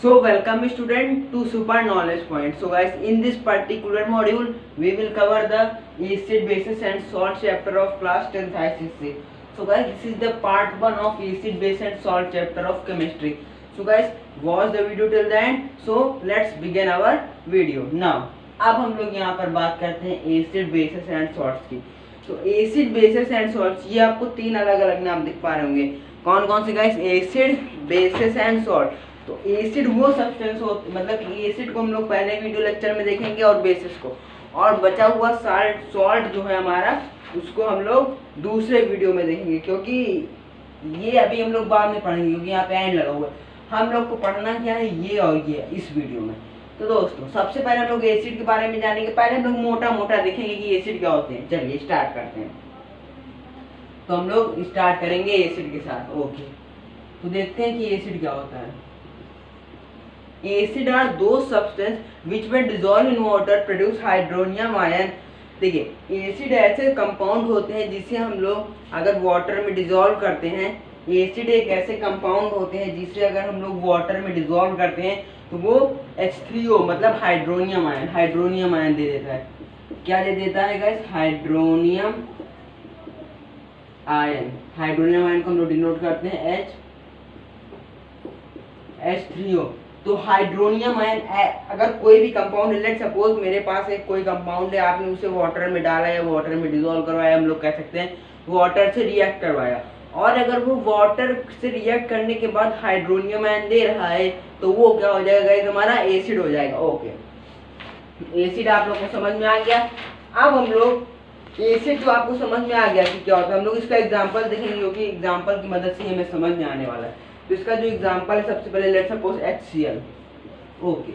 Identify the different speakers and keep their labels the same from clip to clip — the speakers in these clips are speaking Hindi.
Speaker 1: So welcome student to Super Knowledge Point. So guys, in this particular module we will cover the acid, bases and salt chapter of class 10th ICSE. So guys, this is the part 1 of acid, base and salt chapter of chemistry. So guys, watch the video till the end. So let's begin our video. Now अब हम लोग यहाँ पर बात करते हैं एसिड, बेसेस एंड सॉल्ट्स की। तो एसिड, बेसेस एंड सॉल्ट्स, ये आपको तीन अलग अलग नाम दिख पा रहे होंगे। कौन कौन से guys? Acid, bases and salt. तो एसिड वो सब्सटेंस हो, मतलब एसिड को हम लोग पहले वीडियो लेक्चर में देखेंगे और बेसिस को, और बचा हुआ सॉल्ट जो है हमारा, उसको हम लोग दूसरे वीडियो में देखेंगे, क्योंकि ये अभी हम लोग बाद में पढ़ेंगे, क्योंकि यहाँ पे एंड लगा हुआ है। हम लोग को पढ़ना क्या है, ये और ये इस वीडियो में। तो दोस्तों, सबसे पहले हम लोग एसिड के बारे में जानेंगे। पहले हम लोग मोटा मोटा देखेंगे कि एसिड क्या होते हैं। चलिए स्टार्ट करते हैं। तो हम लोग स्टार्ट करेंगे एसिड के साथ। ओके, तो देखते हैं कि एसिड क्या होता है। एसिड आर दो substance which when dissolve in water produce hydronium ion. देखिए, एसिड ऐसे कंपाउंड होते हैं जिसे हम लोग अगर वाटर में डिसॉल्व करते हैं। एसिड एक ऐसे कंपाउंड होते हैं जिसे अगर हम लोग वाटर में डिसॉल्व करते हैं तो वो H3O मतलब हाइड्रोनियम आयन दे देता है। क्या दे देता है गाइस? हाइड्रोनियम आयन को हम लोग डिनोट करते हैं H3O। तो हाइड्रोनियम आयन, अगर कोई भी कंपाउंड, लेट सपोज मेरे पास एक कोई कंपाउंड है, आपने उसे वाटर में डाला या वाटर में डिसॉल्व करवाया, हम लोग कह सकते हैं वाटर से रिएक्ट करवाया, और अगर वो वाटर से रिएक्ट करने के बाद हाइड्रोनियम आयन दे रहा है तो वो क्या हो जाएगा गाइस? हमारा एसिड हो जाएगा। ओके, एसिड आप लोग को समझ में आ गया। अब हम लोग एसिड तो आपको समझ में आ गया कि क्या होता है। हम लोग इसका एग्जांपल देखेंगे, क्योंकि एग्जांपल की मदद से हमें समझ में आने वाला है। तो इसका जो एग्जांपल है, सबसे पहले let's suppose HCl। Okay,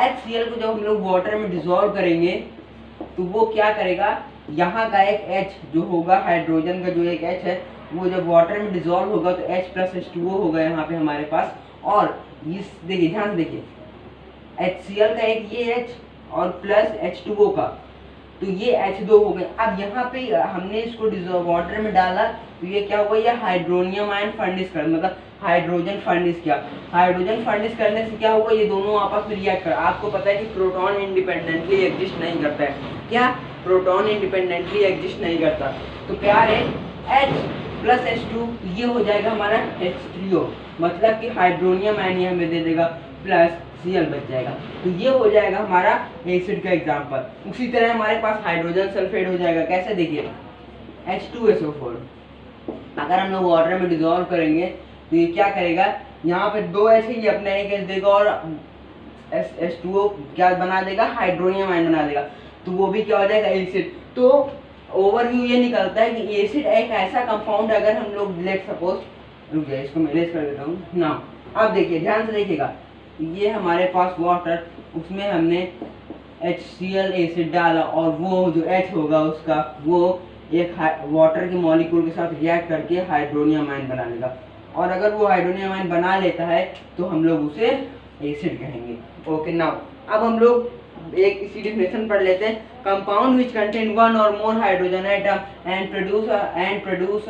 Speaker 1: HCl को जब हम लोग वाटर में डिसॉल्व करेंगे तो वो क्या करेगा, यहाँ का एक H जो होगा, हाइड्रोजन का जो एक H है, वो जब वाटर में डिसॉल्व होगा तो H प्लस H2O होगा यहाँ पे हमारे पास। और इस देखिए, ध्यान से देखिए, HCl का एक ये H और प्लस H2O का, तो ये H2 हो गए। अब यहाँ पे हमने इसको वाटर में डाला तो ये क्या हुआ, ये हाइड्रोनियम आयन फर्निश कर, मतलब हाइड्रोजन फर्निश किया। हाइड्रोजन फर्निश करने से क्या हुआ, ये दोनों आपस में रिएक्ट कर। आपको पता है कि प्रोटॉन इंडिपेंडेंटली एग्जिस्ट नहीं करता है। क्या? प्रोटॉन इंडिपेंडेंटली एग्जिस्ट नहीं करता। तो क्या है, H प्लस H2, ये हो जाएगा हमारा H3O, मतलब कि हाइड्रोनियम आयन ये हमें दे देगा, प्लस Cl बच जाएगा। तो ये हो जाएगा हमारा एसिड का एग्जांपल। उसी तरह हमारे पास हाइड्रोजन सल्फेट हो जाएगा। कैसे? देखिए, H2SO4 अगर हम लोग वाटर में डिसॉल्व करेंगे तो ये क्या करेगा, यहाँ पे दो H है, ये अपना एक H देगा और H2O क्या बना देगा, हाइड्रोनियम आयन बना देगा। तो वो भी क्या हो जाएगा, एसिड। तो ओवरव्यू ये निकलता है कि एसिड एक ऐसा कंपाउंड, अगर हम लोग लेट सपोज, रुक जाए इसको मैं इरेज कर देता हूँ ना। अब देखिए, ध्यान से देखिएगा, ये हमारे पास वाटर, उसमें हमने HCl एसिड डाला और वो जो H होगा उसका, वो एक वाटर के मॉलिक्यूल के साथ रिएक्ट करके हाइड्रोनियम आयन बना लेगा। और अगर वो हाइड्रोनियम आयन बना लेता है तो हम लोग उसे एसिड कहेंगे। ओके, नाउ अब हम लोग एक इसी डेफिनेशन पढ़ लेते हैं। Compound which contain one or more hydrogen atom and produce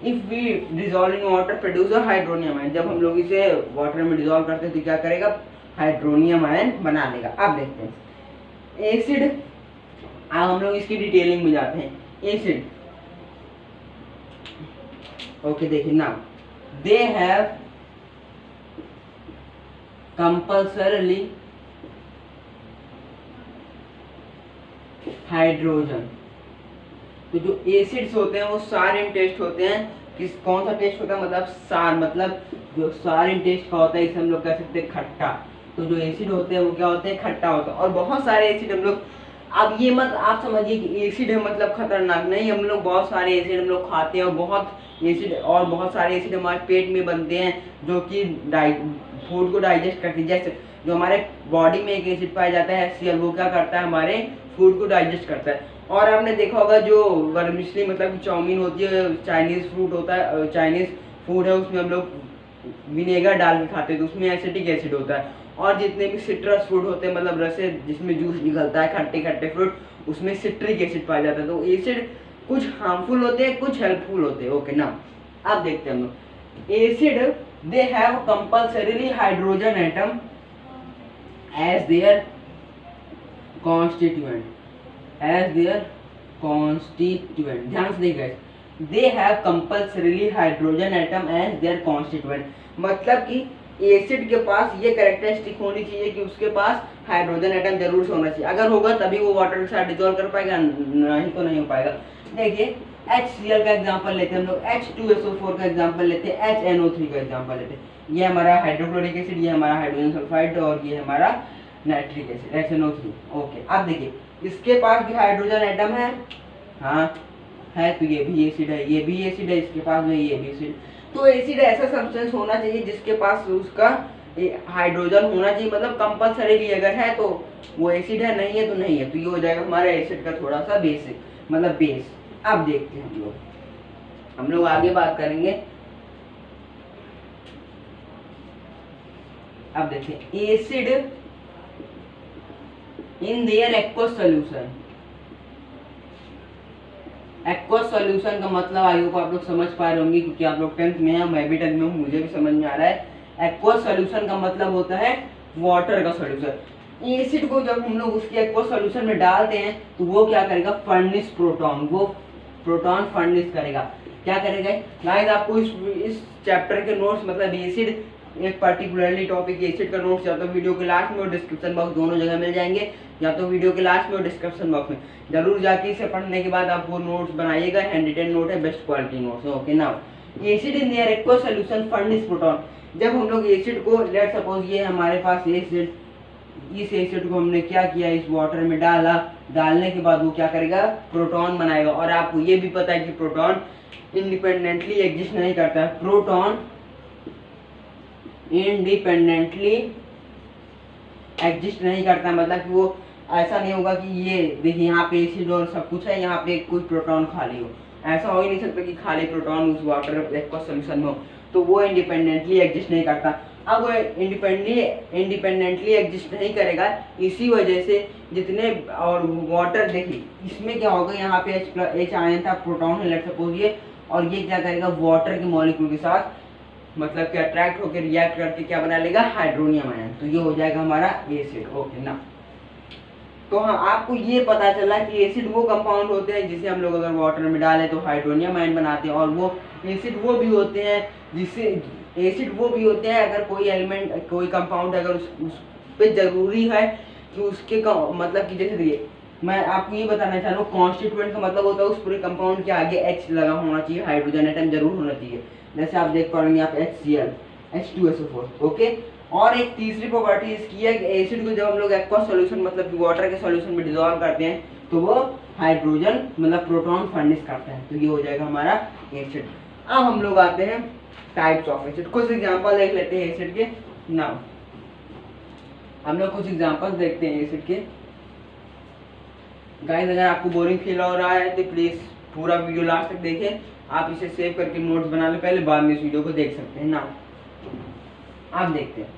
Speaker 1: if we dissolve in water produce a hydronium ion. जब हम लोग इसे वाटर में डिसॉल्व करते हैं तो क्या करेगा, हाइड्रोनियम आयन बना लेगा। अब देखते हैं एसिड। अब हम लोग इसकी डिटेलिंग में जाते हैं। एसिड, ओके, देखिए now they have compulsorily hydrogen. तो जो एसिड्स होते हैं वो सारिन टेस्ट होते हैं। कौन सा टेस्ट होता है, मतलब सार, मतलब जो सारिन टेस्ट का होता है, इसे हम लोग कह सकते हैं खट्टा। तो जो एसिड होते हैं वो क्या होते हैं, खट्टा होता है। और बहुत सारे एसिड हम लोग, अब ये मत आप समझिए कि एसिड है मतलब खतरनाक नहीं। हम लोग बहुत सारे एसिड हम लोग खाते हैं, और बहुत सारे एसिड हमारे पेट में बनते हैं जो कि फूड को डाइजेस्ट करते हैं। जैसे जो हमारे बॉडी में एक एसिड पाया जाता है HCl, वो क्या करता है, हमारे फूड को डाइजेस्ट करता है। और आपने देखा होगा जो वर्मिसली मतलब चाउमीन होती है, चाइनीज फ्रूट होता है, चाइनीज फूड है, उसमें हम लोग विनेगर डाल के खाते हैं तो उसमें एसिटिक एसिड होता है। और जितने भी सिट्रस फ्रूट होते हैं, मतलब रसे जिसमें जूस निकलता है, खट्टे खट्टे फ्रूट, उसमें सिट्रिक एसिड पाया जाता है। तो एसिड कुछ हार्मफुल होते हैं, कुछ हेल्पफुल होते हैं। ओके, ना अब देखते हैं हम लोग acid they have compulsorily hydrogen atom as their constituent. ध्यान से देखिए, they have compulsorily hydrogen atom as their constituent, मतलब कि एसिड के पास ये कैरेक्टरिस्टिक होनी चाहिए कि उसके पास हाइड्रोजन एटम जरूर से होना चाहिए। अगर होगा तभी वो वाटर के साथ डिजोल्व कर पाएगा, नहीं तो नहीं हो पाएगा। देखिए HCl का एग्जांपल लेते हैं हम लोग, H2SO4 का एग्जांपल लेते हैं, HNO3 का एग्जांपल लेते हैं। ये हमारा हाइड्रोक्लोरिक एसिड, ये हमारा हाइड्रोजन सल्फाइड और ये हमारा नाइट्रिक एसिड HNO3। ओके, अब देखिए इसके पास भी हाइड्रोजन एटम है, हाँ है, तो ये भी एसिड है, ये भी एसिड है, इसके पास में ये भी एसिड। तो एसिड ऐसा सब्सटेंस होना चाहिए जिसके पास उसका हाइड्रोजन होना चाहिए, मतलब कंपल्सरी अगर है तो वो एसिड है, नहीं है तो नहीं है। तो ये हो जाएगा हमारा एसिड का थोड़ा सा बेसिक मतलब बेस। अब देखते हैं हम लोग आगे बात करेंगे। अब देखिए acid in their aqueous solution. Aqueous solution का मतलब आई होप आप लोग समझ पा रहे होंगे, क्योंकि आप लोग 10th में हैं, मैं भी 10th में हूँ, मुझे भी समझ में आ रहा है। एक्वस सॉल्यूशन का मतलब होता है वाटर का सॉल्यूशन। एसिड को जब हम लोग उसके एक्वस सॉल्यूशन में डालते हैं तो वो क्या करेगा, फर्निश प्रोटॉन, वो प्रोटॉन फर्निश करेगा। क्या करेगा गाइस, आपको इस चैप्टर के नोट्स मतलब एसिड एक पर्टिकुलरली टॉपिक एसिड का नोट्स या तो वीडियो के लास्ट में और डिस्क्रिप्शन बॉक्स दोनों जगह मिल जाएंगे, या तो वीडियो के लास्ट में और डिस्क्रिप्शन बॉक्स में। जरूर जाके इसे पढ़ने के बाद आप वो नोट्स बनाइएगा, हैंड रिटन नोट है, best quality notes. Okay, now acid in their aqueous solution furnish proton. जब हम लोग एसिड को, लेट सपोज ये हमारे पास एसिड, इस एसिड को हमने क्या किया, इस वाटर में डाला, डालने के बाद वो क्या करेगा, प्रोटॉन बनाएगा। और आपको ये भी पता है कि प्रोटॉन इंडिपेंडेंटली एग्जिस्ट नहीं करता है, प्रोटॉन इंडिपेंडेंटली एग्जिस्ट नहीं करता है, मतलब कि वो ऐसा नहीं होगा कि ये देखिए यहाँ पे एसिड और सब कुछ है, यहाँ पे कोई प्रोटॉन खाली हो, ऐसा हो ही नहीं सकता कि खाली प्रोटॉन उस वाटर एक्वस सॉल्यूशन में हो। तो वो इंडिपेंडेंटली एग्जिस्ट नहीं करता। अब वो इंडिपेंडेंटली एग्जिस्ट नहीं करेगा, इसी वजह से जितने और वाटर, देखिए इसमें क्या होगा, यहाँ पे H आयन था, प्रोटॉन है लेट सपोज ये, और ये क्या करेगा, वाटर के मॉलिक्यूल के साथ मतलब कि अट्रैक्ट होकर रिएक्ट करके क्या बना लेगा, हाइड्रोनियम आयन। तो ये हो जाएगा हमारा एसिड। ओके ना, तो हाँ आपको ये पता चला कि एसिड वो कंपाउंड होते हैं जिसे हम लोग अगर वाटर में डालें तो हाइड्रोनियम आयन बनाते हैं, और वो एसिड वो भी होते हैं जिससे एसिड वो भी होते हैं अगर कोई एलिमेंट, कोई कंपाउंड अगर उस पे जरूरी है कि उसके मतलब कि जैसे देखिए मैं आपको ये बताना चाह रहा हूँ, कॉन्स्टिट्यूएंट का मतलब होता है उस पूरे कंपाउंड के आगे H लगा होना चाहिए, हाइड्रोजन एटम जरूर होना चाहिए। जैसे आप देख पा रहे हैं यहाँ पे HCl, H2SO4। ओके, और एक तीसरी प्रॉपर्टी इसकी है कि एसिड को जब हम लोग एक्वस सॉल्यूशन मतलब कि वाटर के सॉल्यूशन में डिसॉल्व करते हैं तो वो हाइड्रोजन मतलब प्रोटॉन फर्निश करते हैं। तो ये हो जाएगा हमारा एसिड। अब हम लोग आते हैं टाइप्स ऑफ एसिड। कुछ एग्जांपल देख लेते हैं एसिड के। नाउ हम लोग कुछ एग्जांपल्स देखते हैं एसिड के। गाइस अगर आपको बोरिंग फील हो रहा है तो प्लीज पूरा वीडियो लास्ट तक देखें, आप इसे सेव करके नोट्स बना लें पहले, बाद में इस वीडियो को देख सकते हैं ना। आप देखते हैं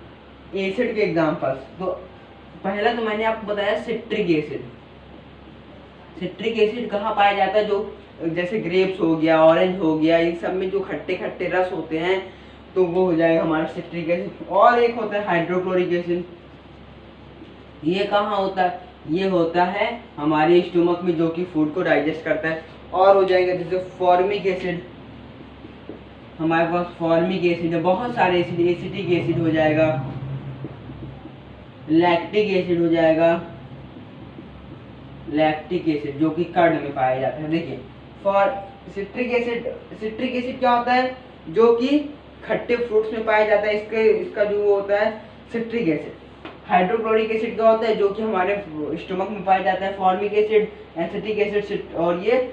Speaker 1: एसिड के एग्जांपल्स। तो पहला तो मैंने आपको बताया सिट्रिक एसिड। सिट्रिक एसिड कहाँ पाया जाता है, जो जैसे ग्रेप्स हो गया, ऑरेंज हो गया, इन सब में जो खट्टे खट्टे रस होते हैं तो वो हो जाएगा हमारा सिट्रिक एसिड। और एक होता है हाइड्रोक्लोरिक एसिड। ये कहाँ होता है, ये होता है हमारे स्टोमक में जो कि फूड को डाइजेस्ट करता है। और हो जाएगा जैसे फॉर्मिक एसिड, हमारे पास फॉर्मिक एसिड है, बहुत सारे एसिड, एसिटिक एसिड हो जाएगा, लैक्टिक एसिड हो जाएगा, लैक्टिक एसिड जो कि कर्ड में पाया जाता है। देखिए फॉर सिट्रिक एसिड क्या होता है, जो कि खट्टे फ्रूट्स में पाया जाता है, इसका जो होता है सिट्रिक एसिड। हाइड्रोक्लोरिक एसिड क्या होता है, जो कि हमारे स्टोमक में पाया जाता है। फॉर्मिक एसिड, एसिटिक एसिड और ये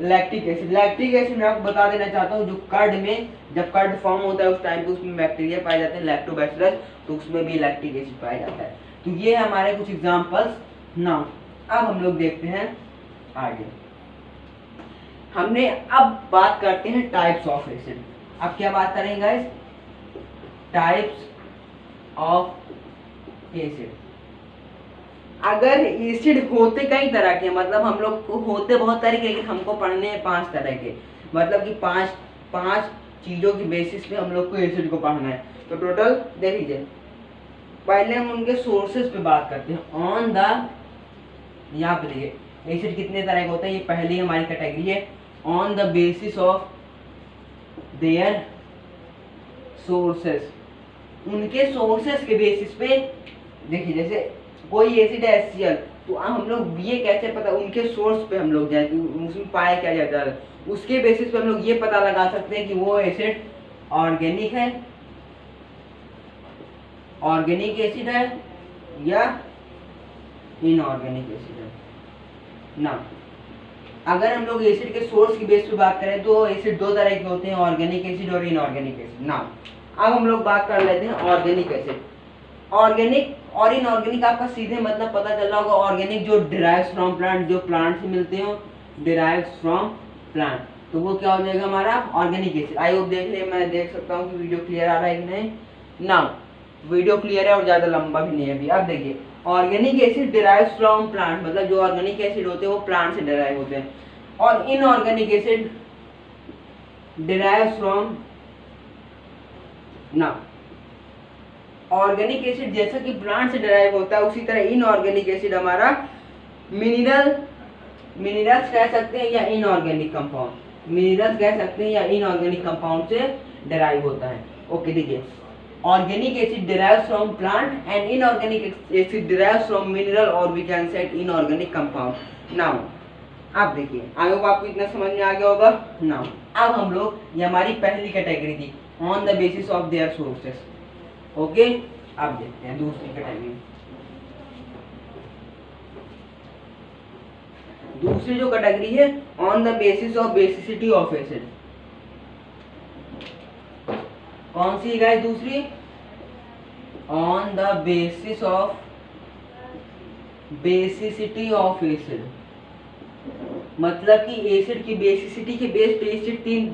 Speaker 1: लैक्टिक एसिड। लैक्टिक एसिड मैं आपको बता देना चाहता हूँ, जो कर्ड में जब कर्ड फॉर्म होता है उस टाइम पे उसमें बैक्टीरिया पाए जाते हैं, लैक्टोबैसिलस, तो उसमें भी लैक्टिक एसिड पाया जाता है। तो ये हमारे कुछ एग्जांपल्स। नाउ अब हम लोग देखते हैं आगे। हमने अब बात करते हैं टाइप्स ऑफ एसिड। अब क्या बात करेंगे गाइस, टाइप्स ऑफ एसिड। अगर एसिड होते कई तरह के, मतलब हम लोग को होते बहुत तरह के, लेकिन हमको पढ़ने हैं 5 तरह के, मतलब कि पांच चीज़ों की बेसिस पे हम लोग को एसिड को पढ़ना है। तो टोटल देख लीजिए, पहले हम उनके सोर्सेज पे बात करते हैं। ऑन द, यहाँ पे देखिए एसिड कितने तरह के होते हैं, ये पहली हमारी कैटेगरी है। On the basis of their sources, उनके सोर्सेस के बेसिस पे। देखिए जैसे कोई एसिड है HCl, तो हम लोग ये कैसे पता, उनके सोर्स पे हम लोग जाए उसमें पाया क्या जाता है, उसके बेसिस पे हम लोग ये पता लगा सकते हैं कि वो एसिड ऑर्गेनिक है, ऑर्गेनिक एसिड है या इनऑर्गेनिक एसिड है ना। अगर हम लोग एसिड के सोर्स की बेस पे बात करें तो एसिड दो तरह के होते हैं, ऑर्गेनिक एसिड और इनऑर्गेनिक एसिड ना। अब हम लोग बात कर लेते हैं ऑर्गेनिक एसिड। ऑर्गेनिक और इनऑर्गेनिक आपका सीधे मतलब पता चल रहा होगा। ऑर्गेनिक जो डिराइव्स फ्रॉम प्लांट, जो प्लांट से मिलते हो, डिराइव्स फ्रॉम प्लांट, तो वो क्या हो जाएगा हमारा ऑर्गेनिक एसिड। आई होप देख ले, मैं देख सकता हूँ कि वीडियो क्लियर आ रहा है कि नहीं ना। वीडियो क्लियर है और ज़्यादा लंबा भी नहीं है अभी। अब देखिए organic acid derives from plant, मतलब जो ऑर्गेनिक एसिड होते हैं वो प्लांट से डिराइव होते हैं, और इनऑर्गेनिक एसिड डिराइव्स फ्रॉम ना। ऑर्गेनिक एसिड जैसा कि प्लांट से डिराइव होता है, उसी तरह इनऑर्गेनिक एसिड हमारा मिनरल्स कह सकते हैं या इनऑर्गेनिक कंपाउंड, मिनरल्स कह सकते हैं या इनऑर्गेनिक कंपाउंड से डिराइव होता है। ओके देखिए, organic acid derives from plant and inorganic acid derives from mineral और we can say inorganic compound. Now अब देखिए, आई होप आपको इतना समझ में आ गया होगा। नाउ अब हम लोग, ये हमारी पहली कैटेगरी थी, on the basis of their sources. Okay, अब देखते हैं दूसरी कैटेगरी। दूसरी जो कैटेगरी है, on the basis of basicity of acid. कौन सी गाइस दूसरी? On the basis of basicity of acid, मतलब कि एसिड की बेसिसिटी के बेस पे एसिड तीन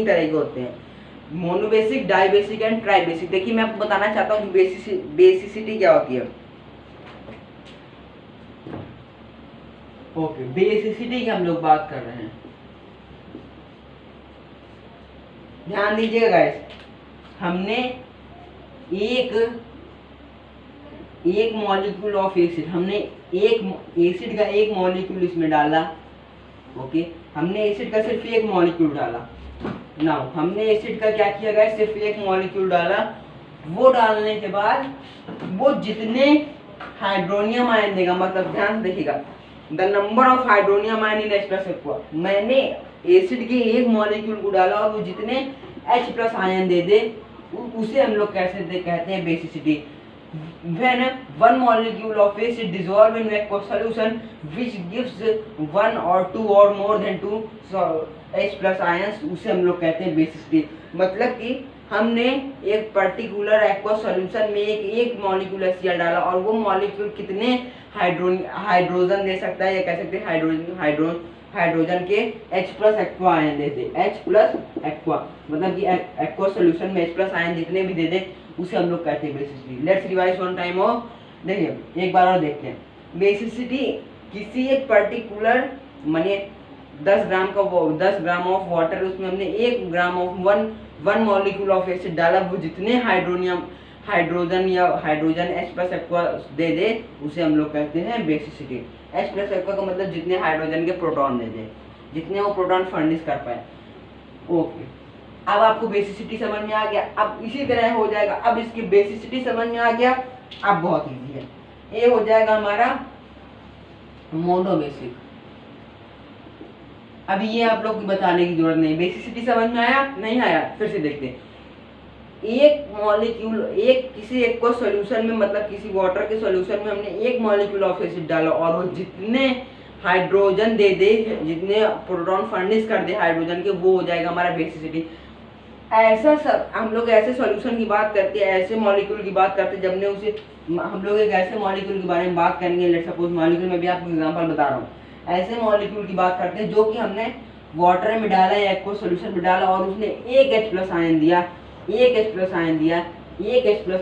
Speaker 1: तरह के होते हैं, मोनोबेसिक, डाइबेसिक एंड ट्राइबेसिक। देखिए मैं आपको बताना चाहता हूँ कि बेसिसिटी क्या होती है। ओके, बेसिसिटी की हम लोग बात कर रहे हैं। ध्यान दीजिएगा गाइस, हमने एक मॉलिक्यूल ऑफ एसिड, हमने एक एसिड का एक मॉलिक्यूल इसमें डाला। ओके, हमने एसिड का सिर्फ एक मॉलिक्यूल डाला। नाउ हमने एसिड का क्या किया गाइस, सिर्फ एक मॉलिक्यूल डाला। वो डालने के बाद वो जितने हाइड्रोनियम आयन देगा, मतलब ध्यान देखिएगा, the number of hydronium ion in H+ aqua, मैंने एसिड के एक मॉलिक्यूल को डाला और वो जितने H+ आयन दे दे उसे हम लोग कैसे कहते हैं basicity. When one molecule of acid dissolve in aqueous solution which gives one or two or more than two H+ ions, उसे हम लोग कहते हैं बेसिसिटी। मतलब कि हमने एक पर्टिकुलर एक्वस सॉल्यूशन में एक मॉलिक्यूल HCl डाला और वो मॉलिक्यूल कितने हाइड्रोजन दे सकता है, या कह सकते हैं हाइड्रोजन के H+ एक्वा आयन दे दे। H+ एक्वा मतलब कि एक्वस सॉल्यूशन में H+ आयन जितने भी दे दे उसे हम लोग कहते हैं basicity. Let's revise one time of, देखिए एक बार और देखते हैं। बेसिसिटी किसी एक पर्टिकुलर, मानिए 10 ग्राम ऑफ वाटर, उसमें हमने 1 gram of one molecule of acid डाला, वो जितने हाइड्रोजन या हाइड्रोजन H+ एक्वा दे दे उसे हम लोग कहते हैं बेसिसिटी। H+ एक्वा का मतलब जितने हाइड्रोजन के प्रोटॉन दे दे, जितने वो प्रोटॉन फर्निश कर पाए। ओके, अब आपको बेसिसिटी समझ में आ गया। अब इसी तरह हो जाएगा, अब इसकी बेसिसिटी समझ में आ गया, अब बहुत इजी है। ये हो जाएगा हमारा मोनोबेसिक। अब ये आप लोग को बताने की जरूरत नहीं, बेसिसिटी समझ में आया नहीं आया, फिर से देखते हैं। एक मॉलिक्यूल, किसी एक को सॉल्यूशन में, मतलब किसी वाटर के सॉल्यूशन में हमने एक मॉलिक्यूल ऑफ एसिड डाला और वो जितने हाइड्रोजन दे दे, जितने प्रोटॉन फर्निश कर दे हाइड्रोजन के, वो हो जाएगा हमारा बेसिसिटी। ऐसा सब हम लोग ऐसे सॉल्यूशन की बात करते हैं, ऐसे मॉलिक्यूल की बात करते हैं, जब ने उसे हम लोग एक ऐसे मॉलिक्यूल के बारे में बात करेंगे। लेट्स सपोज मॉलिक्यूल में भी आपको एग्जांपल बता रहा हूँ, ऐसे मॉलिक्यूल की बात करते हैं जो कि हमने वाटर में डाला या एक्वस सॉल्यूशन में डाला और उसने एक H+ आयन दिया, एक H+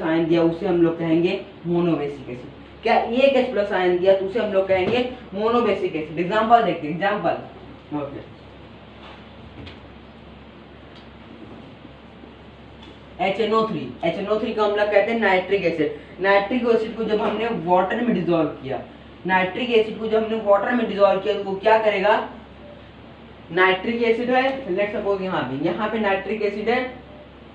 Speaker 1: आयन दिया, उसे हम लोग कहेंगे मोनोबेसिक एसिड। क्या एक H+ आयन दिया तो उसे हम लोग कहेंगे मोनोबेसिक एसिड। एग्जांपल देखते हैं, एग्जांपल। ओके, HNO3 को हम लोग कहते हैं नाइट्रिक एसिड। नाइट्रिक एसिड को जब हमने वाटर में डिसॉल्व किया, नाइट्रिक एसिड को जब हमने वाटर में डिसॉल्व किया तो वो क्या करेगा, नाइट्रिक एसिड है, लेट्स सपोज यहाँ पे नाइट्रिक एसिड है,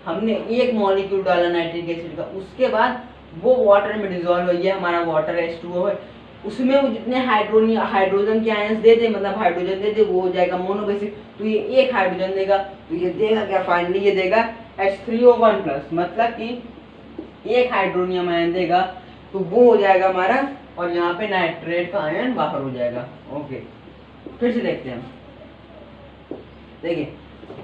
Speaker 1: हमने एक मॉलिक्यूल डाला नाइट्रिक एसिड का, उसके बाद वो वाटर में डिसॉल्व हो गया, हमारा वाटर H2O है, उसमें वो जितने हाइड्रोजन के आयंस दे दे, मतलब हाइड्रोजन दे दे, वो हो जाएगा मोनोबेसिक। तो ये एक हाइड्रोजन देगा, तो ये देगा क्या, फाइनली ये देगा H3O1+, मतलब कि एक हाइड्रोनियम आयन देगा, तो वो हो जाएगा हमारा, और यहाँ पे नाइट्रेट का आयन बाहर हो जाएगा। ओके, फिर से देखते हैं। देखिए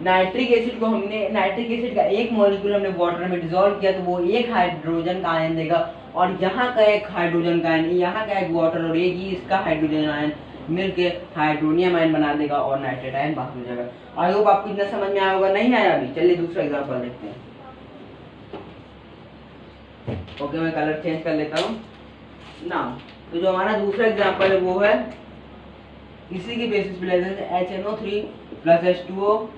Speaker 1: नाइट्रिक एसिड को हमने, नाइट्रिक एसिड का एक मॉलिक्यूल हमने वाटर में डिसॉल्व किया तो वो एक हाइड्रोजन का आयन देगा, और यहाँ का एक हाइड्रोजन का आयन, यहाँ का एक वाटर और एक ही इसका हाइड्रोजन आयन मिलके हाइड्रोनियम आयन बना देगा और नाइट्रेट आयन बाहर हो जाएगा। आई होप आपको इतना समझ में आया होगा, नहीं आया अभी? चलिए दूसरा एग्जांपल देखते हैं। ओके, मैं कलर चेंज कर लेता हूँ ना। तो जो हमारा दूसरा एग्जांपल है वो है इसी की बेसिस पे लेते हैं HNO3 plus H2O,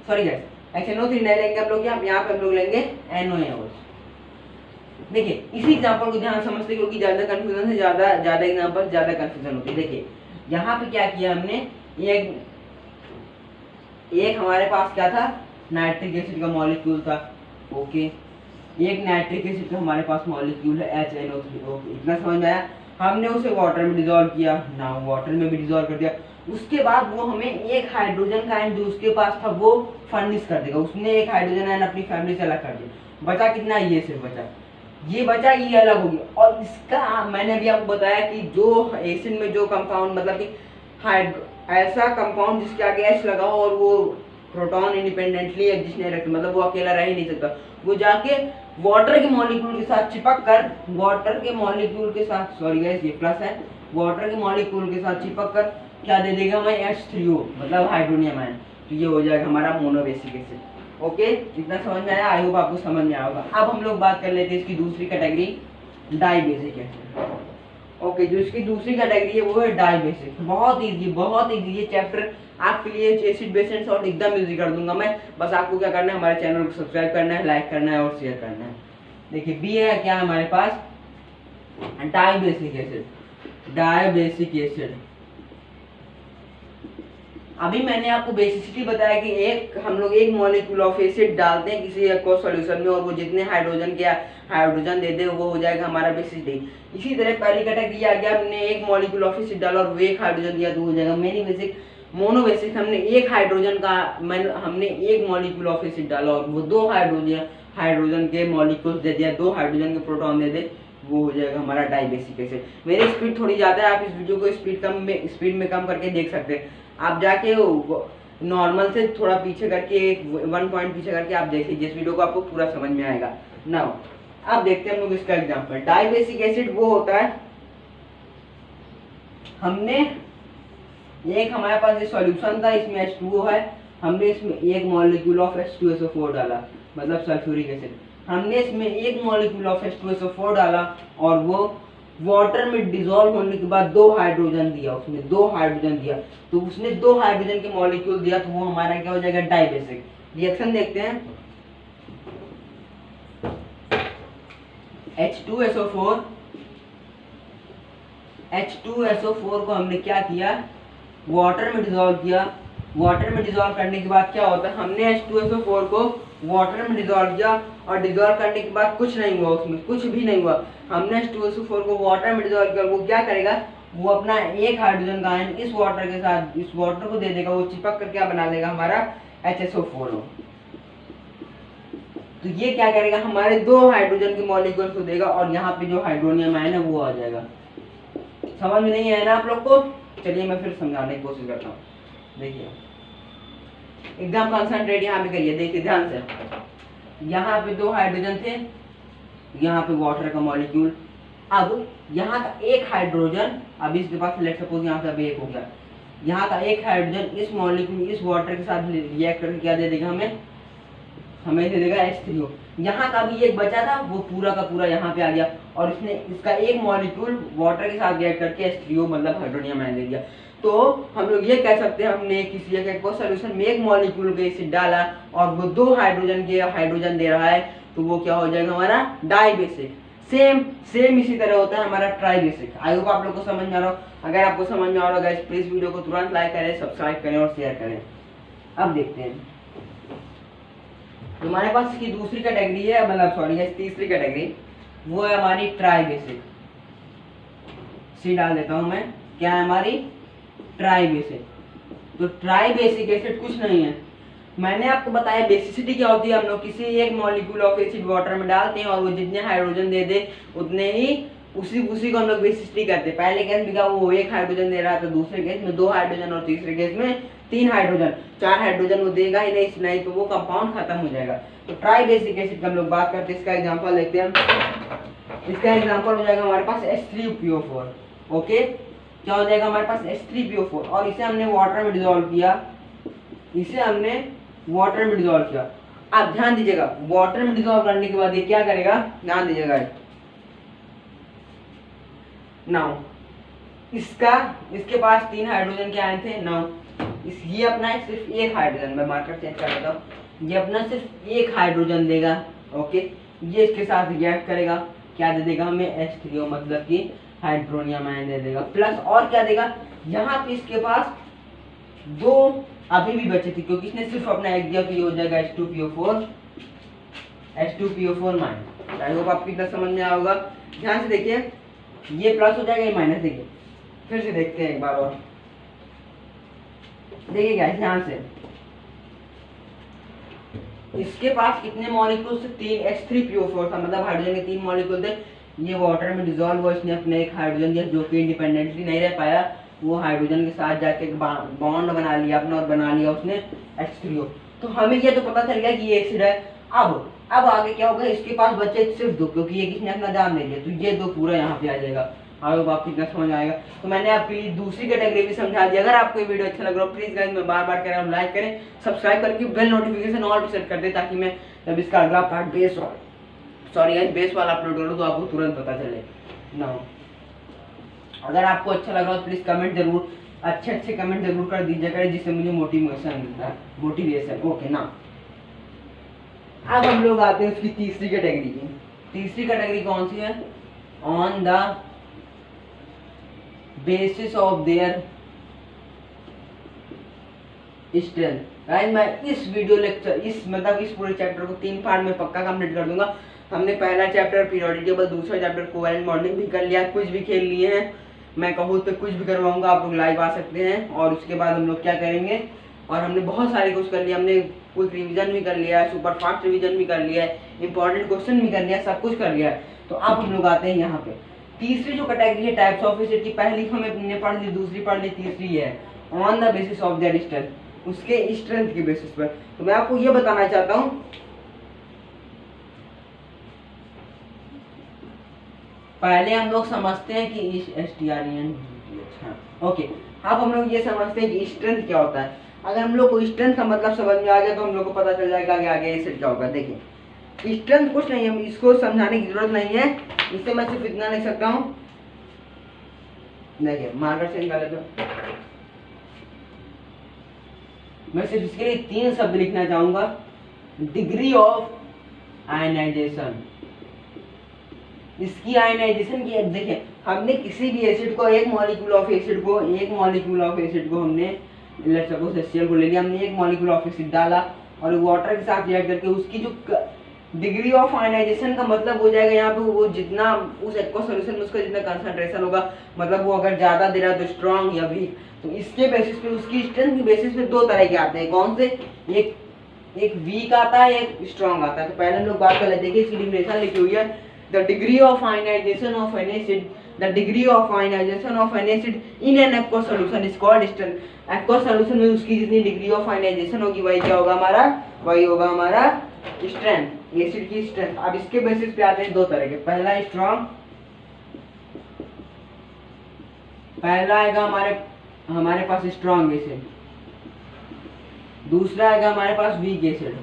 Speaker 1: sorry gas, HNO3 नहीं लेंगे हम लोग, यहाँ पे हम लोग लेंगे NaOH। देखिए इसी एग्जांपल को ध्यान समझते, क्योंकि ज्यादा कंफ्यूजन से ज्यादा एग्जांपल ज्यादा कंफ्यूजन होती है। देखिए यहाँ पे क्या किया हमने, एक हमारे पास क्या था, नाइट्रिक एसिड का मॉलिक्यूल था। ओके, एक नाइट्रिक एसिड का हमारे पास मॉलिक्यूल है HNO3। ओके, इतना समझ में आया? हमने उसे वाटर में डिसॉल्व किया ना, वाटर में भी डिसॉल्व कर दिया, उसके बाद वो हमें एक हाइड्रोजन का आयन जो उसके पास था वो फर्निश कर देगा, उसने एक हाइड्रोजन आयन अपनी फैमिली से अलग कर दिया, बचा कितना, ये सिर्फ बचा, ये बचा, ये अलग हो गया। और इसका मैंने अभी आपको बताया कि जो एसिड में जो कंपाउंड, मतलब कि ऐसा कंपाउंड जिसके आगे H लगा हो और वो प्रोटॉन इंडिपेंडेंटली एग्जिस्ट नहीं रखते, मतलब वो अकेला रह ही नहीं सकता, वो जाके वाटर के मॉलिक्यूल के साथ चिपक कर, वाटर के मॉलिक्यूल के साथ, सॉरी गाइस ये प्लस है, वाटर के मॉलिक्यूल के साथ चिपक कर क्या दे देगा हमें, H3O, मतलब हाइड्रोनियम आयन। तो ये हो जाएगा हमारा मोनोबेसिक एसिड। ओके, इतना समझ में आया? आई होप आपको समझ में आया होगा। अब हम लोग बात कर लेते हैं इसकी दूसरी कैटेगरी, डाइबेसिक एसिड। ओके, जो इसकी दूसरी कैटेगरी है वो है डाइबेसिक। बहुत इजी ये चैप्टर आपके लिए एसिड बेस एंड सॉल्ट एकदम इजी कर दूंगा मैं, बस आपको क्या करना है, हमारे चैनल को सब्सक्राइब करना है, लाइक करना है और शेयर करना है। देखिए बी है क्या हमारे पास, डाइबेसिक एसिड। डाइबेसिक एसिड, अभी मैंने आपको बेसिसिटी बताया कि हम लोग एक मॉलिक्यूल ऑफ एसिड डालते हैं किसी एक्वस सॉल्यूशन में, और वो जितने हाइड्रोजन दे दे वो हो जाएगा हमारा बेसिसिटी। इसी तरह पहली कैटेगरी आ गया, हमने एक मॉलिक्यूल ऑफ एसिड डाला और वो एक हाइड्रोजन दिया तो हो जाएगा मोनोबेसिक। हमने एक मॉलिक्यूल ऑफ एसिड डाला और वो दो हाइड्रोजन के मॉलिक्यूल्स दे दिया, दो हाइड्रोजन के प्रोटॉन दे दे, वो हो जाएगा हमारा डाइबेसिक एसिड। मेरी स्पीड थोड़ी ज़्यादा है, आप इस वीडियो को स्पीड में कम करके देख सकते हैं। आप जाके नॉर्मल से थोड़ा पीछे करके, 1 पॉइंट पीछे करके आप देखिए, जिस वीडियो को आपको पूरा समझ में आएगा। नाउ अब देखते हैं हम लोग इसका एग्जांपल। डाइबेसिक एसिड वो होता है, हमने एक, हमारे पास ये सॉल्यूशन था, इसमें H2O है, हमने इसमें एक मॉलिक्यूल ऑफ H2SO4 डाला, मतलब सल्फ्यूरिक एसिड। हमने इसमें एक मॉलिक्यूल ऑफ H2SO4 डाला और वो वाटर में डिसॉल्व होने के बाद दो हाइड्रोजन दिया, तो उसने दो हाइड्रोजन के मॉलिक्यूल दिया, तो वो हमारा क्या हो जाएगा, डाइबेसिक। रिएक्शन देखते हैं, H2SO4 को हमने क्या किया, वाटर में डिसॉल्व किया। वाटर में डिसॉल्व करने के बाद क्या होता है, हमने H2SO4 को वाटर में डिसॉल्व किया और डिसॉल्व करने के बाद कुछ नहीं हुआ, उसमें कुछ भी नहीं हुआ। हमने H2SO4 को वाटर में डिसॉल्व किया, वो क्या करेगा, वो अपना एक हाइड्रोजन का आयन इस वाटर के साथ, इस वाटर को दे देगा, वो चिपक कर क्या बना लेगा, हमारा HSO4। तो ये क्या करेगा, हमारे दो हाइड्रोजन के मॉलिक्यूल को देगा और यहाँ पे जो हाइड्रोनियम आयन है वो आ जाएगा। समझ में नहीं आया ना आप लोग को? चलिए मैं फिर समझाने की कोशिश करता हूँ। देखिए एकदम कंसंट्रेट यहाँ पे करिए, देखिए ध्यान से। यहाँ पे दो हाइड्रोजन थे, यहाँ पे वाटर का मॉलिक्यूल। अब यहाँ का एक हाइड्रोजन, अब इसके पास लेट सपोज यहाँ का भी एक हो गया, यहाँ का एक हाइड्रोजन इस मॉलिक्यूल इस वाटर के साथ रिएक्ट करके क्या दे देगा, हमें दे देगा H3O। यहाँ का भी एक बचा था, वो पूरा का पूरा यहाँ पे आ गया और इसने इसका एक मॉलिक्यूल वाटर के साथ रिएक्ट करके H3O मतलब हाइड्रोनियम आयन दे दिया। तो हम लोग ये कह सकते हैं हमने किसी एक एक्वस सॉल्यूशन में एक मॉलिक्यूल का एसिड डाला और वो 2 हाइड्रोजन के हाइड्रोजन दे रहा है, तो वो क्या हो जाएगा हमारा डाई बेसिक। सेम इसी तरह होता है हमारा ट्राई बेसिक। आई होप आप लोग को समझ में आ रहा हो। अगर आपको समझ में आ रहा है प्लीज वीडियो को तुरंत लाइक करें, सब्सक्राइब करें और शेयर करें। अब देखते हैं हमारे पास इसकी दूसरी कैटेगरी है, मतलब सॉरी तीसरी कैटेगरी, वो है हमारी ट्राई बेसिक। सी डाल देता हूं मैं, क्या है हमारी ट्राई बेसिक। तो ट्राई बेसिक एसिड कुछ नहीं है, मैंने आपको बताया बेसिसिटी क्या होती है। हम लोग किसी एक मॉलिक्यूल ऑफ एसिड वाटर में डालते हैं और वो जितने हाइड्रोजन दे दे उतने ही उसी को हम लोग बेसिसिटी करते हैं। पहले केस में वो 1 हाइड्रोजन दे रहा था, दूसरे केस में 2 हाइड्रोजन और तीसरे केस में 3 हाइड्रोजन। 4 हाइड्रोजन वो देगा ही नहीं तो वो कंपाउंड खत्म हो जाएगा। तो ट्राई बेसिक एसिड का हम लोग बात करते हैं, इसका एग्जाम्पल देखते हैं। इसका एग्जाम्पल हो जाएगा हमारे पास H3PO4। ओके, क्या हो जाएगा हमारे पास H3PO4 और इसे हमने वाटर में डिसॉल्व किया, आप ध्यान दीजिएगा वाटर में डिसॉल्व करने के बाद ये क्या करेगा, ध्यान दीजिएगा नाउ इसके पास 3 हाइड्रोजन क्या आए थे नाउ ये अपना सिर्फ 1 हाइड्रोजन, मैं मार्कर चेंज कर देता हूँ, ये अपना सिर्फ 1 हाइड्रोजन देगा। ओके, ये इसके साथ रिएक्ट करेगा, क्या दे देगा हमें H3O, मतलब कि हाइड्रोनियम आयन दे देगा। प्लस और क्या देगा, यहाँ पे इसके पास 2 अभी भी बचे थे क्योंकि इसने सिर्फ अपना एक दिया, तो ये हो जाएगा H2PO4 माइनस। आई होप आपको इतना समझ में आया होगा। ध्यान से देखिए, ये प्लस हो जाएगा, ये माइनस। देखिए फिर से देखते हैं एक बार और, देखिए क्या ध्यान से, इसके पास कितने मॉलिक्यूल थे, 3 H3PO4 था, मतलब हाइड्रोजन के 3 मॉलिक्यूल थे। ये वाटर में डिसॉल्व हुआ, इसने अपने एक हाइड्रोजन दिया जो कि इंडिपेंडेंटली नहीं रह पाया, वो हाइड्रोजन के साथ जाके बॉन्ड बना लिया अपना और बना लिया उसने H3O। तो हमें ये तो पता चल गया कि ये एसिड है। अब आगे क्या होगा, इसके पास बचे सिर्फ 2 क्योंकि ये किसने अपना जान दे दिया, तो ये 2 पूरा यहाँ पे आ जाएगा। अब आपको कितना समझ आएगा। तो मैंने आपके लिए दूसरी कैटेगरी भी समझा दी। अगर आपको ये वीडियो अच्छा लग रहा हो प्लीज गाइस, मैं बार कह रहा हूँ लाइक करें, सब्सक्राइब करके बेल नोटिफिकेशन ऑल पे सेट कर दे ताकि मैं जब इसका अगला पार्ट बेस वाला अपलोड करूँ तो आपको तुरंत पता चले ना। अगर आपको अच्छा लग रहा हो प्लीज कमेंट जरूर, अच्छे कमेंट जरूर कर दीजिए करें, जिससे मुझे मोटिवेशन मिलता है, मोटिवेशन। ओके ना, अब हम लोग आते हैं उसकी तीसरी कैटेगरी की। तीसरी कैटेगरी कौन सी है, on the basis of their strength. Guys मैं इस वीडियो लेक्चर इस पूरे चैप्टर को 3 पार्ट में पक्का कंप्लीट कर दूंगा। हमने पहला चैप्टर पीरियोडिक टेबल, दूसरा चैप्टर कोवेलेंट बॉन्डिंग भी कर लिया, कुछ भी खेल लिए हैं। मैं कहूँ तो कुछ भी करवाऊंगा, आप लोग लाइव आ सकते हैं। और उसके बाद हम लोग क्या करेंगे, और हमने बहुत सारे कुछ कर लिया, हमने क्विक रिवीजन भी कर लिया है, सुपर फास्ट रिवीजन भी कर लिया है, इंपॉर्टेंट क्वेश्चन भी कर लिया, सब कुछ कर लिया है। तो अब हम लोग आते हैं यहाँ पे तीसरी जो कैटेगरी है टाइप्स ऑफ एसिड की। पहली हमने पढ़ ली, दूसरी पढ़ ली, तीसरी है on the basis of their strength, उसके स्ट्रेंथ की बेसिस पर। तो मैं आपको ये बताना चाहता हूँ, पहले हम लोग समझते हैं कि STREN। अच्छा ओके, अब हम लोग ये समझते हैं कि स्ट्रेंथ क्या होता है। अगर हम लोग को स्ट्रेंथ का मतलब समझ में आ गया तो हम लोग को पता चल जाएगा कि आगे एसिड क्या होगा। देखिए स्ट्रेंथ कुछ नहीं है, इसको समझाने की जरूरत नहीं है, इससे मैं सिर्फ इतना लिख सकता हूँ। देखिए मार्कर चेंज कर लेता हूँ, मैं सिर्फ इसके लिए 3 शब्द लिखना चाहूंगा, डिग्री ऑफ आयनाइजेशन। इसकी आयनाइजेशन की, देखिए हमने किसी भी एसिड को, एक मॉलिक्यूल ऑफ एसिड को हमने लेट्स सपोज HCl को ले लिया, हमने एक मॉलिक्यूल ऑफ एसिड डाला और वाटर के साथ रिएक्ट करके उसकी जो डिग्री ऑफ आयनाइजेशन का मतलब हो जाएगा यहाँ पे वो जितना उस एक्वा सॉल्यूशन में उसका जितना कंसंट्रेशन होगा, मतलब वो अगर ज्यादा दे रहा है तो स्ट्रॉन्ग या वीक। तो इसके बेसिस पे, उसकी स्ट्रेंथ के बेसिस पे 2 तरह के आते हैं। कौन से, एक वीक आता है, एक स्ट्रॉन्ग आता है। तो पहले हम लोग बात कर लेते हैं, देखिए इसकी डिफिनेशन लिखी हुई है, the degree of ionization of an acid, the degree of ionization of an acid in an aqua solution is called strength. Aqua solution में उसकी जितनी डिग्री ऑफ आयनाइजेशन होगी वही क्या होगा हमारा, वही होगा हमारा स्ट्रेंथ, एसिड की स्ट्रेंथ। अब इसके बेसिस पे आते हैं 2 तरह के, पहला स्ट्रॉन्ग, पहला आएगा हमारे पास स्ट्रॉन्ग एसिड, दूसरा आएगा हमारे पास weak acid.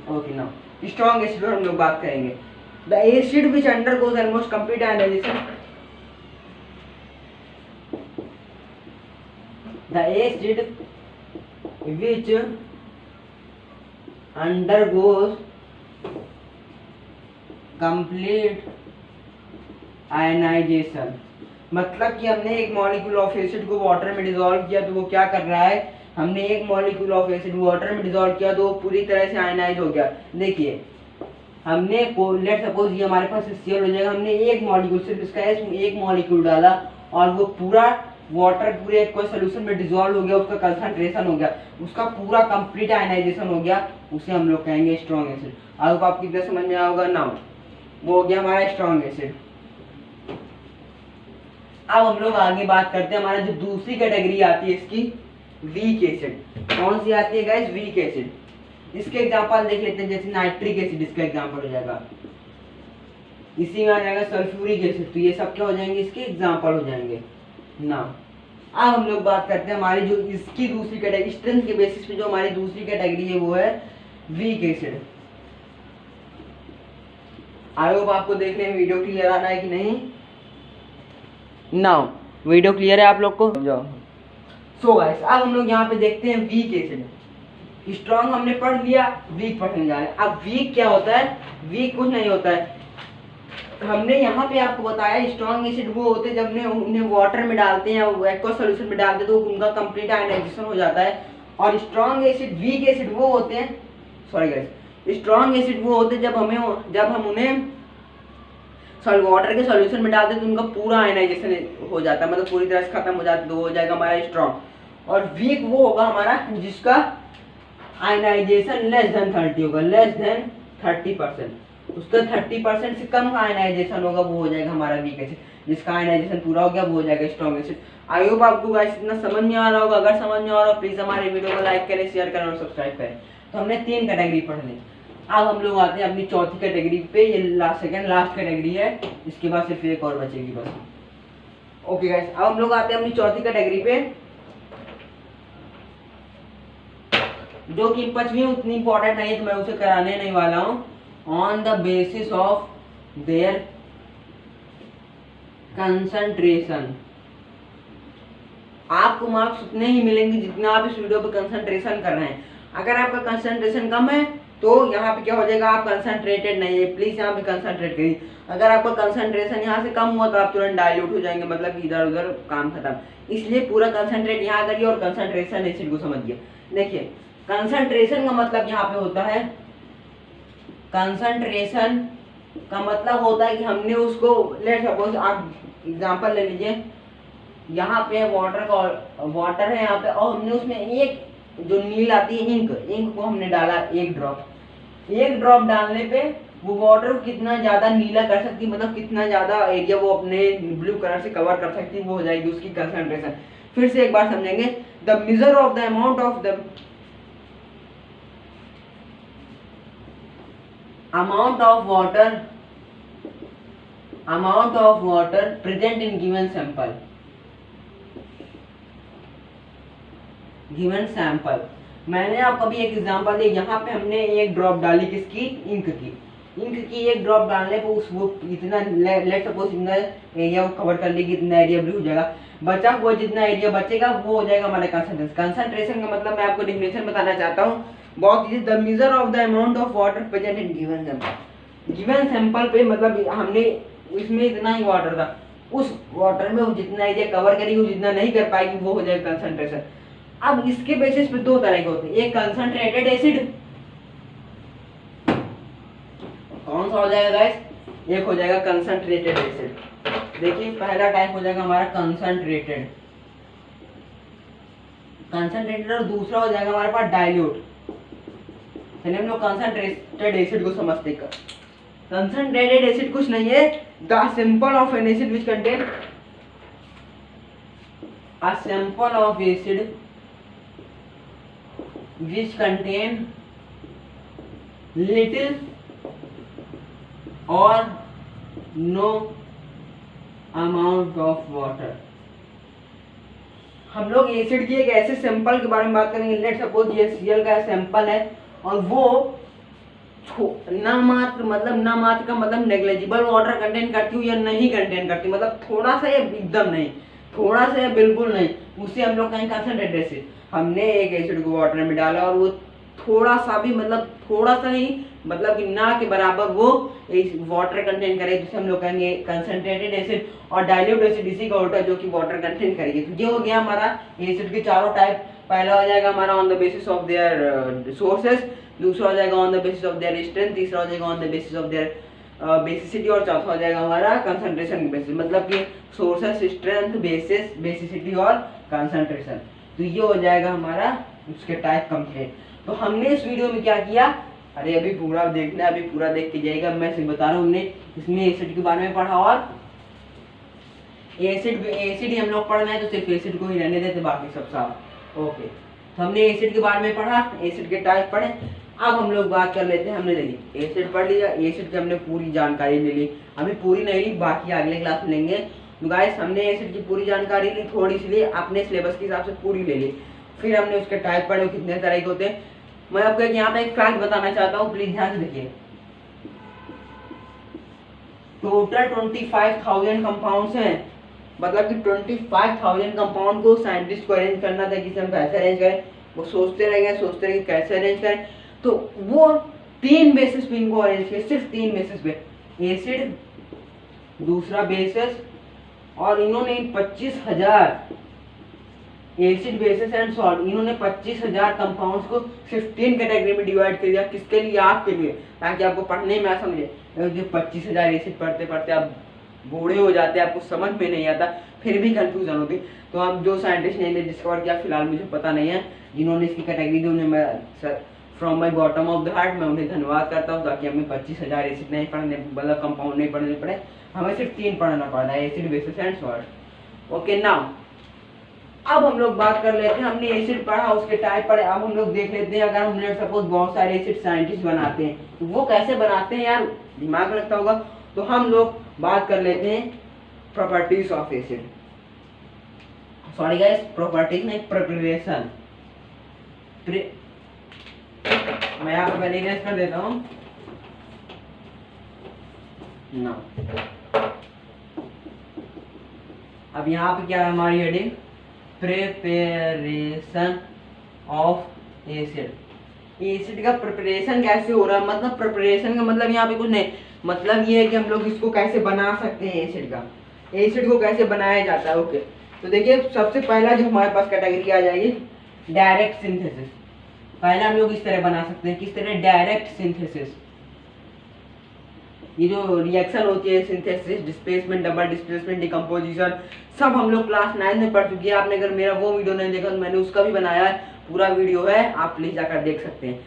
Speaker 1: Okay now strong acid पर हम लोग बात करेंगे। The acid which undergoes almost complete ionization the acid which undergoes complete ionization. मतलब कि हमने एक मॉलिक्यूल ऑफ एसिड को वाटर में डिसॉल्व किया तो वो क्या कर रहा है, हमने एक मॉलिक्यूल ऑफ एसिड वाटर में डिसॉल्व किया तो वो पूरी तरह से आयनाइज हो गया। देखिए हमने लेट सपोज ये हमारे पास HCl हो जाएगा, हमने एक मॉलिक्यूल सिर्फ इसका एक मॉलिक्यूल डाला और वो पूरा वाटर पूरे कोई सोल्यूशन में डिसॉल्व हो गया, उसका कंसंट्रेशन हो गया, उसका पूरा कंप्लीट आयनाइजेशन हो गया, उसे हम लोग कहेंगे स्ट्रॉन्ग एसिड। अब आपकी कितना समझ में आएगा ना, वो हो गया हमारा स्ट्रॉन्ग एसिड। अब हम लोग आगे बात करते हैं, हमारा जो दूसरी कैटेगरी आती है इसकी वीक एसिड। कौन सी आती है गाइस, वीक एसिड। इसके एग्जांपल देख लेते हैं, जैसे नाइट्रिक एसिड इसका एग्जांपल हो जाएगा, इसी में आ जाएगा सल्फ्यूरिक एसिड, तो ये सब क्या हो जाएंगे, इसके एग्जांपल हो जाएंगे ना। अब हम लोग बात करते हैं हमारी जो इसकी दूसरी कैटेगरी, स्ट्रेंथ के बेसिस पे जो हमारी दूसरी कैटेगरी है वो है वीक एसिड। आई होप आपको देखने में वीडियो क्लियर आ रहा है कि नहीं। नाउ वीडियो क्लियर है आप लोग को, जाओ। सो गाइस अब हम लोग यहाँ पे देखते हैं वीक एसिड। स्ट्रॉन्ग हमने पढ़ लिया, वीक पढ़ने जा रहे हैं। अब वीक क्या होता है, वीक कुछ नहीं होता है, हमने यहाँ पे आपको बताया स्ट्रॉन्ग एसिड वो होते हैं जब उन्हें वाटर में डालते हैं या एक्वा सॉल्यूशन में डालते हैं तो उनका कंप्लीट आयनाइजेशन हो जाता है। और स्ट्रॉन्ग एसिड वीक एसिड वो होते हैं, सॉरी गाइस, स्ट्रॉन्ग एसिड वो होते हैं जब हम उन्हें वाटर के सॉल्यूशन में डालते हैं तो उनका पूरा आयनाइजेशन हो जाता है, मतलब पूरी तरह से खत्म हो जाता है, तो हो जाएगा हमारा स्ट्रॉन्ग। और वीक वो होगा हमारा जिसका आयनाइजेशन लेस देन 30 होगा, लेस देन 30%, उसका 30% से कम का आयनाइजेशन होगा, वो हो जाएगा हमारा वीक एसिड। जिसका आयनाइजेशन पूरा हो गया वो हो जाएगा स्ट्रॉन्ग एसिड। आई होप आपको गाइस इतना समझ में आ रहा होगा। अगर समझ में आ रहा हो प्लीज हमारे वीडियो को लाइक करें, शेयर करें और सब्सक्राइब करें। तो हमने 3 कैटेगरी पढ़ ली। अब हम लोग आते हैं अपनी चौथी कैटेगरी पे, ये लास्ट कैटेगरी है, इसके बाद सिर्फ एक और बचेगी बस। ओके गाइस अब हम लोग आते हैं अपनी चौथी कैटेगरी पे, जो कि 5वीं उतनी इंपॉर्टेंट नहीं है तो मैं उसे कराने नहीं वाला हूँ। On the basis of their concentration, आपको मार्क्स उतने ही मिलेंगे जितना आप इस वीडियो पे कंसंट्रेशन कर रहे हैं। अगर आपका कंसंट्रेशन कम है तो यहाँ पे क्या हो जाएगा, आप कंसंट्रेटेड नहीं है, प्लीज यहाँ पे कंसंट्रेट करिए। अगर आपका कंसंट्रेशन यहाँ से कम हुआ तो आप तुरंत डाइल्यूट हो जाएंगे, मतलब इधर उधर काम खत्म। इसलिए पूरा कंसंट्रेट यहाँ करिए और कंसंट्रेशन एसिड को समझिए। देखिए कंसंट्रेशन का मतलब यहाँ पे होता है, कंसंट्रेशन का मतलब होता है कि हमने उसको, लेट सपोज आप एग्जांपल ले लीजिए, यहाँ पे वाटर है यहाँ पे, और हमने उसमें एक जो नील आती है इंक को हमने डाला एक ड्रॉप डालने पे वो वाटर को कितना ज्यादा नीला कर सकती है, मतलब कितना ज्यादा एरिया वो अपने ब्लू कलर से कवर कर सकती है, वो हो जाएगी उसकी कंसंट्रेशन। फिर से एक बार समझेंगे, the measure of the amount of water present in given sample। मैंने आपको अभी एक एग्जांपल दिया, यहाँ पे हमने एक ड्रॉप डाली किसकी, इंक की एक ड्रॉप डालने पे वो इतना लेट सपोज इतना एरिया वो कवर कर लेगी, इतना एरिया ब्लू हो जाएगा, बचा हुआ जितना एरिया बचेगा वो हो जाएगा हमारा कंसंट्रेशन का मतलब मैं आपको डेफिनेशन बताना चाहता हूँ बहुत easy. The measure of the amount of water present in given sample पे, मतलब हमने इसमें इतना ही वाटर था, उस वाटर में वो जितना एरिया कवर करेगी वो जितना नहीं कर पाएगी वो हो जाएगा कंसंट्रेशन। अब इसके बेसिस पे 2 तरह के होते हैं, एक कंसंट्रेटेड एसिड, कौन सा हो जाएगा गाइस, एक हो जाएगा कंसंट्रेटेड एसिड। देखिए पहला टाइप हो जाएगा हमारा कंसंट्रेटेड और दूसरा हो जाएगा हमारे पास डाइल्यूट। चलिए हम लोग कंसंट्रेटेड एसिड को समझते हैं। कंसंट्रेटेड एसिड कुछ नहीं है, the sample of an acid which contain a sample of acid which contain little or no amount of water। हम लोग एसिड की एक ऐसे सैंपल के बारे में बात करेंगे, लेट सपोज ये Cl का सैंपल है और वो ना मात्र का मतलब नेग्लिजिबल वाटर कंटेन करती हूँ या नहीं कंटेन करती, मतलब थोड़ा सा या एकदम नहीं, थोड़ा सा या बिल्कुल नहीं, उसे हम लोग कहें कंसंट्रेटेड एसिड। हमने एक एसिड को वाटर में डाला और वो थोड़ा सा भी, मतलब थोड़ा सा नहीं, मतलब कि ना के बराबर वो वाटर कंटेन करे, जिसे हम लोग कहेंगे कंसंट्रेटेड एसिड। और डाइल्यूट एसिड इसी का होता है जो कि वाटर कंटेन करेगी। तो ये हो गया हमारा एसिड के चारों टाइप। पहला हो जाएगा हमारा on the basis of their sources, दूसरा हो जाएगा on the basis of their strength, तीसरा हो जाएगा on the basis of their basicity, और चौथा हो जाएगा हमारा कंसंट्रेशन बेसिस, मतलब कि सोर्सेस, स्ट्रेंथ, बेसिस, बेसिसिटी और कंसंट्रेशन। तो ये हो जाएगा हमारा उसके टाइप कंप्लीट। तो हमने इस वीडियो में क्या किया, अरे अभी पूरा देखना, अभी पूरा देख के जाइएगा, मैं सिर्फ बता रहा हूँ। हमने इसमें एसिड के बारे में पढ़ा, और एसिड ही हम लोग पढ़ रहे हैं तो सिर्फ एसिड को ही रहने देते, बाकी सब साफ। ओके, तो हमने एसिड के बारे में पढ़ा, एसिड के टाइप पढ़े। अब हम लोग बात कर लेते हैं, हमने देखिए एसिड पढ़ लिया, एसिड की हमने पूरी जानकारी ले ली, अभी पूरी नहीं ली, बाकी अगले क्लास में लेंगे। तो गाइस हमने एसिड की पूरी जानकारी ली, थोड़ी सी ली, अपने सिलेबस के हिसाब से पूरी ले ली। फिर हमने उसके टाइप पढ़े, कितने तरह के होते हैं। मैं आपको यहाँ पे एक फैक्ट बताना चाहता हूँ, प्लीज ध्यान से देखिए। टोटल 25,000 कंपाउंड्स हैं, मतलब कि 25,000 कंपाउंड को साइंटिस्ट को अरेंज करना था कि हम कैसे अरेंज करें। वो सोचते रहे कैसे अरेंज करें। तो वो 3 बेसिस पे इनको अरेंज किया, सिर्फ 3 बेसिस पे, एसिड, दूसरा बेसिस, और इन्होंने 25,000 एसिड, बेसिस एंड सॉल्ट, इन्होंने 25,000 कंपाउंड्स को 15 कैटेगरी में डिवाइड कर दिया। किसके लिए? आपके लिए, ताकि आपको पढ़ने में आसान समझे। जो 25,000 एसिड पढ़ते पढ़ते आप बूढ़े हो जाते हैं, आपको समझ में नहीं आता, फिर भी कंफ्यूजन होती। तो हम जो साइंटिस्ट ने डिस्कवर किया, फिलहाल मुझे पता नहीं है, जिन्होंने इसकी कैटेगरी दी उन्हें मैं from my bottom of the heart मैं उन्हें धन्यवाद करता हूँ, ताकि हमें 25,000 एसिड नहीं पढ़ने, मतलब कंपाउंड नहीं पढ़ने पड़े, हमें सिर्फ 3 पढ़ना पड़ता है, acid, basis and salt. Okay, now अब हम लोग बात कर लेते हैं, हमने एसिड पढ़ा, उसके टाइप पढ़े। अब हम लोग देख लेते हैं, अगर हमने सपोज बहुत सारे एसिड साइंटिस्ट बनाते हैं तो वो कैसे बनाते हैं यार, दिमाग रखता होगा। तो हम लोग बात कर लेते हैं properties of acid, sorry guys, properties नहीं, प्रिपरेशन। मैं यहाँ पर पहले इरेज कर देता हूँ ना। अब यहाँ पे क्या है हमारी heading, preparation of acid. Acid का प्रिपरेशन कैसे हो रहा है, मतलब प्रिपरेशन का मतलब यहाँ पे कुछ नहीं, मतलब ये है कि हम लोग इसको कैसे बना सकते हैं, एसिड का, एसिड को कैसे बनाया जाता है। ओके, तो देखिए सबसे पहला जो हमारे पास कैटेगरी आ जाएगी डायरेक्ट सिंथेसिस। पहले हम लोग इस तरह बना सकते हैं, किस तरह, डायरेक्ट सिंथेसिस। ये जो रिएक्शन होती है synthesis, displacement, double displacement, decomposition, सब हम लोग क्लास 9 में पढ़ चुके हैं। आपने अगर मेरा वो वीडियो नहीं देखा तो मैंने उसका भी बनाया है, पूरा वीडियो है, आप प्लीज जाकर देख सकते हैं।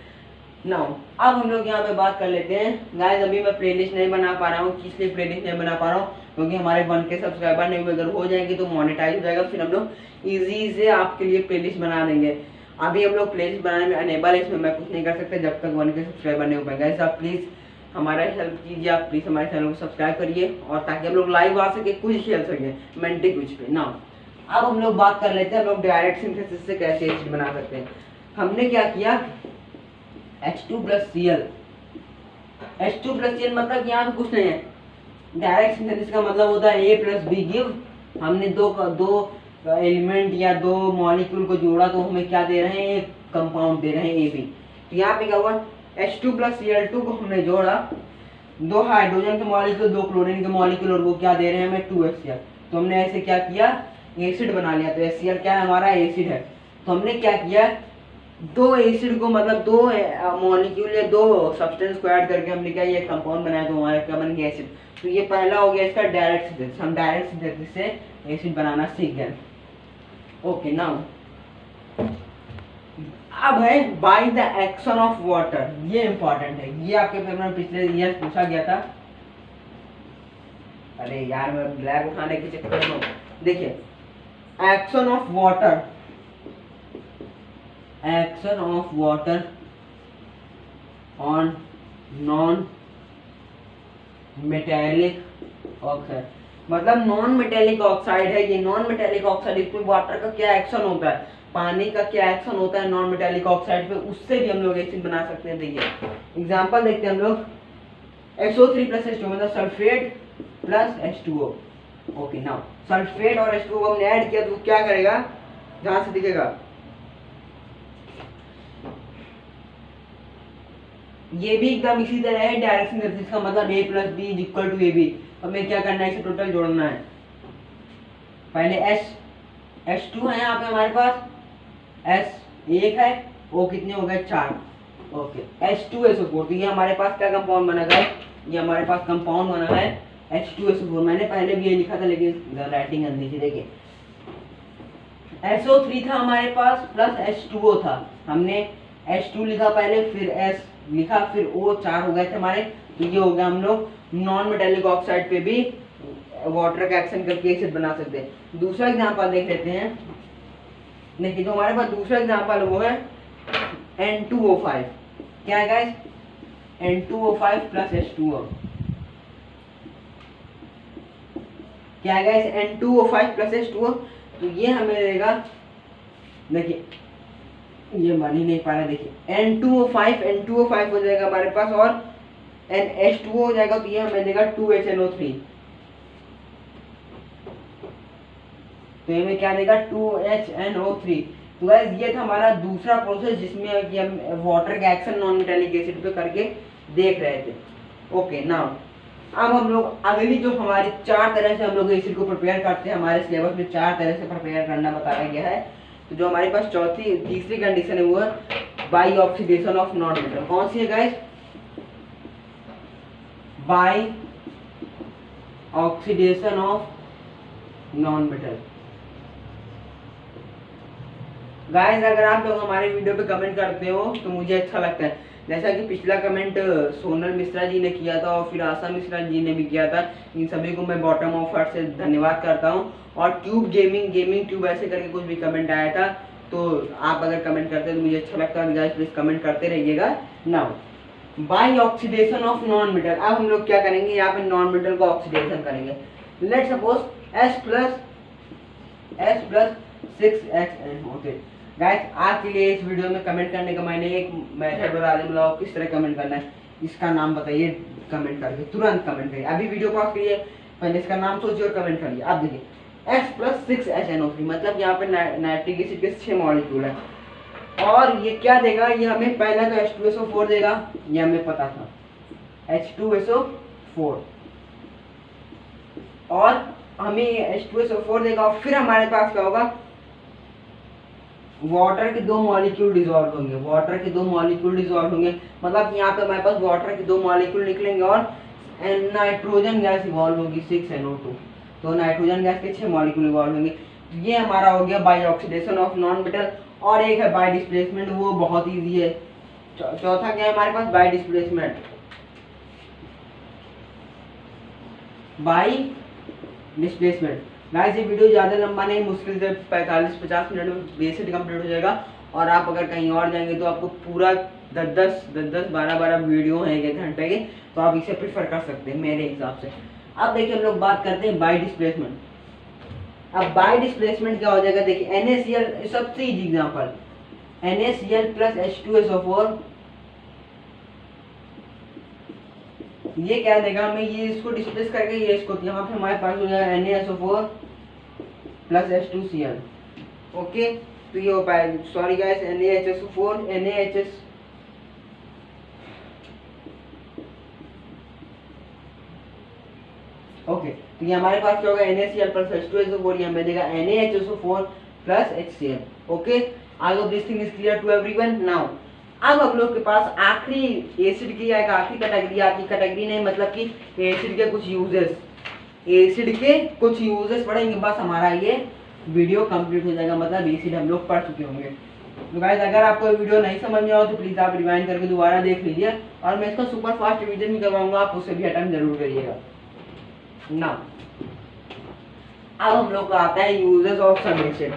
Speaker 1: नाउ अब हम लोग यहाँ पे बात कर लेते हैं। गाइस अभी मैं प्लेलिस्ट नहीं बना पा रहा हूँ, किस लिए प्लेलिस्ट नहीं बना पा रहा हूँ, क्योंकि हमारे 1K सब्सक्राइबर नहीं हुए, अगर हो जाएंगे तो मोनेटाइज हो जाएगा, फिर हम लोग ईजी से आपके लिए प्लेलिस्ट बना देंगे। अभी हम लोग प्लेलिस्ट बनाने में अनेबल है, इसमें मैं कुछ नहीं कर सकता जब तक 1K सब्सक्राइबर नहीं हो पाएगा। आप प्लीज़ हमारा हेल्प कीजिए, आप प्लीज़ हमारे चैनल को सब्सक्राइब करिए, और ताकि हम लोग लाइव आ सके, कुछ खेल सके मेंटी कुछ पे ना। अब हम लोग बात कर लेते हैं, हम लोग डायरेक्ट सिंथेसिस से कैसे एसिड बना सकते हैं। हमने क्या किया, H2+Cl, H2+Cl मतलब यहाँ पे कुछ नहीं है, डायरेक्ट सिंथेसिस का मतलब होता है A+B गिव। हमने दो एलिमेंट या 2 मॉलिक्यूल को जोड़ा तो हमें क्या दे रहे हैं, एक कंपाउंड दे रहे हैं AB। तो यहाँ पे क्या हुआ, H2+Cl2 को हमने जोड़ा, 2 हाइड्रोजन के मॉलिक्यूल, 2 क्लोरीन के मॉलिक्यूल, और वो क्या दे रहे हैं हमें, 2HCl। तो हमने ऐसे क्या किया, एसिड बना लिया। तो HCl क्या है, हमारा एसिड है। तो हमने क्या किया, 2 एसिड को, मतलब 2 मॉलिक्यूल या 2 सब्सटेंस को ऐड करके हमने क्या, ये कंपाउंड बनाया, तो हमारा क्या बन गया, एसिड। तो ये पहला हो गया इसका डायरेक्ट सिंथेसिस, हम डायरेक्ट सिंथेसिस से एसिड बनाना सीख गए। ओके, नाउ अब है by the action of water, ये इंपॉर्टेंट है, ये आपके पेपर में पिछले ईयर पूछा गया था। अरे यार मैं ब्लैक उठाने के चक्कर में, देखिए action of water, action of water on non metallic oxide, मतलब नॉन मेटेलिक ऑक्साइड है ये। नॉन मेटेलिक ऑक्साइड, इसमें वाटर का क्या एक्शन होता है, पानी का क्या एक्शन होता है नॉन मेटेलिक ऑक्साइड पे, उससे भी हम लोग एसिड बना सकते हैं। देखिए एग्जांपल देखते हैं हम लोग, SO3+H2 मतलब sulphate plus H2O। Okay now sulphate और H2O हमने ऐड किया तो क्या करेगा, जहां से दिखेगा ये भी एकदम इसी तरह है डायरेक्शन से, इसका मतलब A plus B is equal to A B. हमें क्या करना है, इसे टोटल जोड़ना है। पहले H2 है यहाँ पे हमारे पास, S एक है, O कितने हो गए 4। ओके H2SO4, तो ये हमारे पास क्या कंपाउंड बना है, ये हमारे पास कंपाउंड बना है H2SO4। मैंने पहले भी ये लिखा था लेकिन राइटिंग गंदी थी। देखिए SO3 था हमारे पास प्लस H2O था, हमने H2 लिखा पहले, फिर S लिखा, फिर O 4 हो गए थे हमारे। तो ये हो गया, हम लोग नॉन मेटेलिक ऑक्साइड पे भी वाटर का एक्शन करके एसिड बना सकते हैं। दूसरा एग्जांपल देख लेते हैं। देखिए जो हमारे पास दूसरा एग्जांपल वो है N2O5। क्या है गाइस, N2O5 प्लस H2O। क्या है गाइस, N2O5 प्लस H2O। तो ये हमें देगा, देखिए ये बन ही नहीं पा रहा। देखिए N2O5 हो जाएगा हमारे पास, और H2O हो जाएगा, तो ये हमें देगा 2HNO3। तो ये में क्या देगा 2HNO3। तो गाइस ये था हमारा दूसरा प्रोसेस जिसमें कि हम वाटर का एक्शन नॉन मेटालिक एसिड पे करके देख रहे थे। ओके नाउ अब हम लोग अगली जो हमारी 4 तरह से हम लोग एसिड को प्रिपेयर करते हैं, हमारे सिलेबस में 4 तरह से प्रिपेयर करना बताया गया है। तो जो हमारे पास तीसरी कंडीशन है वो है by oxidation of non metal. कौन सी है guys, by oxidation of non metal. Guys अगर आप लोग हमारे वीडियो पे कमेंट करते हो तो मुझे अच्छा लगता है, जैसा कि पिछला कमेंट सोनल मिश्रा जी ने किया था और फिर आशा मिश्रा जी ने भी किया था। इन सभी को मैं बॉटम ऑफ हार्ट से धन्यवाद करता हूं। और ट्यूब गेमिंग ट्यूब ऐसे करके कुछ भी कमेंट आया था, तो आप अगर कमेंट करते हैं तो मुझे अच्छा लगता है। गाइस प्लीज कमेंट करते रहिएगा। Now by oxidation of non metal, अब हम लोग क्या करेंगे, यहाँ पे नॉन मेटल को ऑक्सीडेशन करेंगे। Let suppose S plus 6HN। Okay guys आज के लिए इस वीडियो में कमेंट करने का मैंने एक मेथड बता दिया, मतलब किस तरह कमेंट करना है, इसका नाम बताइए कमेंट करके, तुरंत कमेंट करिए। अभी वीडियो पॉज करिए, पहले इसका नाम सोचिए और कमेंट करिए। अब देखिए S प्लस 6HNO3, मतलब यहाँ पे नाइट्रिक एसिड के 6 मॉलिक्यूल है। और ये क्या देगा, ये हमें पहला तो H2SO4 देगा, ये हमें पता था H2SO4, और हमें H2SO4 देगा। और फिर हमारे पास क्या होगा, वाटर के 2 मॉलिक्यूल डिसॉल्व होंगे, मतलब यहाँ पे हमारे पास वाटर के 2 मॉलिक्यूल निकलेंगे और नाइट्रोजन गैस इवॉल्व होगी 6NO2। तो नाइट्रोजन गैस के 6 मॉलिक्यूल इवॉल्व होंगे। ये हमारा हो गया by oxidation of non metal. और एक है बाई डिस्प्लेसमेंट, वो बहुत ईजी है। चौथा क्या है हमारे पास, बाई डिस्प्लेसमेंट। गाइस ये वीडियो ज़्यादा लंबा नहीं, मुश्किल से 45-50 मिनट में बेसिक कंप्लीट हो जाएगा। और आप अगर कहीं और जाएंगे तो आपको पूरा 10-12 वीडियो हैं 1 घंटे के, तो आप इसे प्रेफर कर सकते हैं मेरे हिसाब से। अब देखिए हम लोग बात करते हैं बाई डिस्प्लेसमेंट। अब बाई डिस्प्लेसमेंट क्या हो जाएगा, देखिए NaCl सबसे easy example, NaCl plus H2SO4, ये क्या देगा हमें, ये इसको डिस्प्लेस करके ये इसको, यहाँ पे हमारे पास हो जाएगा NaSO4 प्लस H2Cl। ओके तो ये हो पाएगा, sorry guys, NaHSO4 NaHS okay तो ये हमारे पास क्या होगा, NaCl प्लस H2SO4, ये हमें देगा NaHSO4 plus HCl। Okay I hope this thing is clear to everyone. Now अब हम लोग के पास आखिरी एसिड की एक आखिरी कैटेगरी आती, कैटेगरी नहीं मतलब कि एसिड के कुछ यूजेस पढ़ेंगे, बस हमारा ये वीडियो कंप्लीट हो जाएगा, मतलब एसिड हम लोग पढ़ चुके होंगे। तो गाइस अगर आपको वीडियो नहीं समझ में आओ तो प्लीज़ आप रिवाइंड करके दोबारा देख लीजिए, और मैं इसका सुपर फास्ट रिवीजन भी करवाऊंगा, आप उससे भी अटेम्प्ट जरूर करिएगा। ना अब हम लोग का आता है uses of some acid.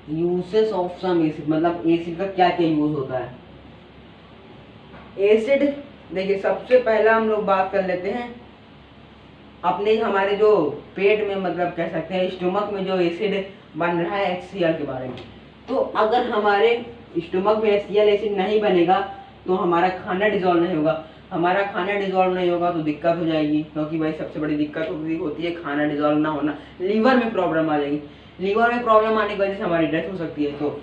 Speaker 1: Uses of some acid मतलब एसिड का क्या क्या यूज होता है। एसिड देखिए सबसे पहला हम लोग बात कर लेते हैं अपने हमारे जो पेट में, मतलब कह सकते हैं स्टमक में जो एसिड बन रहा है HCl के बारे में। तो अगर हमारे स्टमक में HCl एसिड नहीं बनेगा तो हमारा खाना डिजॉल्व नहीं होगा। हमारा खाना डिजोल्व नहीं होगा तो दिक्कत हो जाएगी, क्योंकि भाई सबसे बड़ी दिक्कत होती है खाना डिजोल्व ना होना, लीवर में प्रॉब्लम आ जाएगी। लीवर में प्रॉब्लम आने की वजह से हमारी डेथ हो सकती है। तो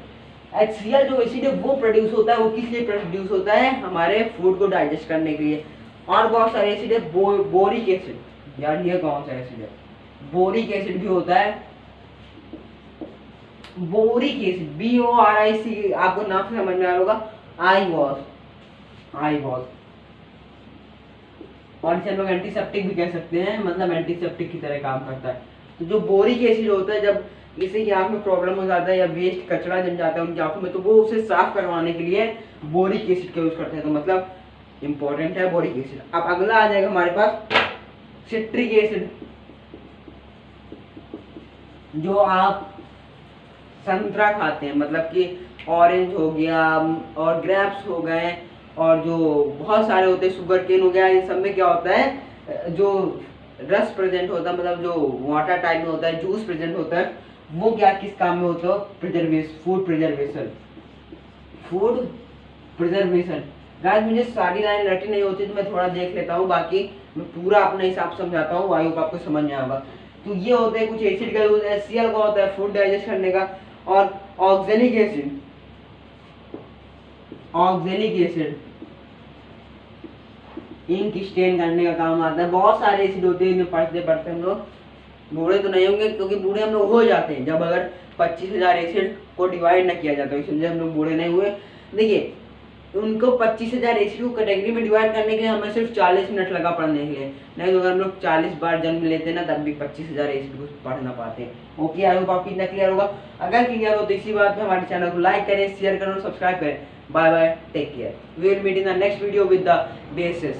Speaker 1: HCl जो एसिड है वो प्रोड्यूस होता है, वो किस लिए प्रोड्यूस होता है, हमारे फूड को डाइजेस्ट करने के लिए। और बहुत सारे एसिड है, बोरिक एसिड, यार ये कौन सा एसिड है, बोरिक एसिड भी होता है, बोरिक एसिड BORIC, आपको नाम से समझ में आ रहा होगा, आई वॉश, और इसे लोग एंटीसेप्टिक भी कह सकते हैं, मतलब एंटीसेप्टिक की तरह काम करता है। तो जो बोरिक एसिड होता है, जब किसी की आंख में प्रॉब्लम हो जाता है या वेस्ट कचरा जम जाता है उनकी आंखों में, तो वो उसे साफ करवाने के लिए बोरिक एसिड का यूज करते हैं। तो मतलब इंपॉर्टेंट है बोरिक एसिड। अब अगला आ जाएगा हमारे पास सिट्रिक एसिड। जो आप संतरा खाते हैं, मतलब कि ऑरेंज हो गया और ग्रेप्स हो गए, और जो बहुत सारे होते हैं, शुगर केन हो गया, इन सब में क्या होता है, जो रस प्रेजेंट होता है, मतलब जो वाटर टाइप में होता है, जूस प्रेजेंट होता है, वो क्या किस काम में होता है, फूड प्रिजर्वेशन। गाइस मुझे सारी लाइन रटी नहीं होती तो मैं थोड़ा देख लेता हूँ, बाकी मैं पूरा अपने हिसाब से समझाता हूँ, आई होप आपको समझ में आएगा। तो ये होते हैं कुछ एसिड का यूज, HCl का होता है फूड डाइजेस्ट करने का, और ऑक्जेलिक एसिड इंक स्टेन करने का काम आता है। बहुत सारे एसिड होते हैं, पढ़ते हम लोग, बूढ़े तो नहीं होंगे क्योंकि बूढ़े हम लोग हो जाते हैं जब अगर 25,000 एसिड को डिवाइड न किया जाता है, इसलिए हम लोग बूढ़े नहीं हुए। देखिए उनको 25,000 एसिड को कैटेगरी में डिवाइड करने के लिए हमें सिर्फ 40 मिनट लगा पढ़ने के लिए, नहीं तो अगर हम लोग 40 बार जन्म लेते हैं ना तब भी 25,000 एसिड को पढ़ ना पाते। ओके, आई होप आपको इतना क्लियर होगा। अगर क्लियर हो तो इसी बात पे हमारे चैनल को लाइक करें, शेयर करें और सब्सक्राइब करें। Bye bye, take care, we will meet in the next video with the basis.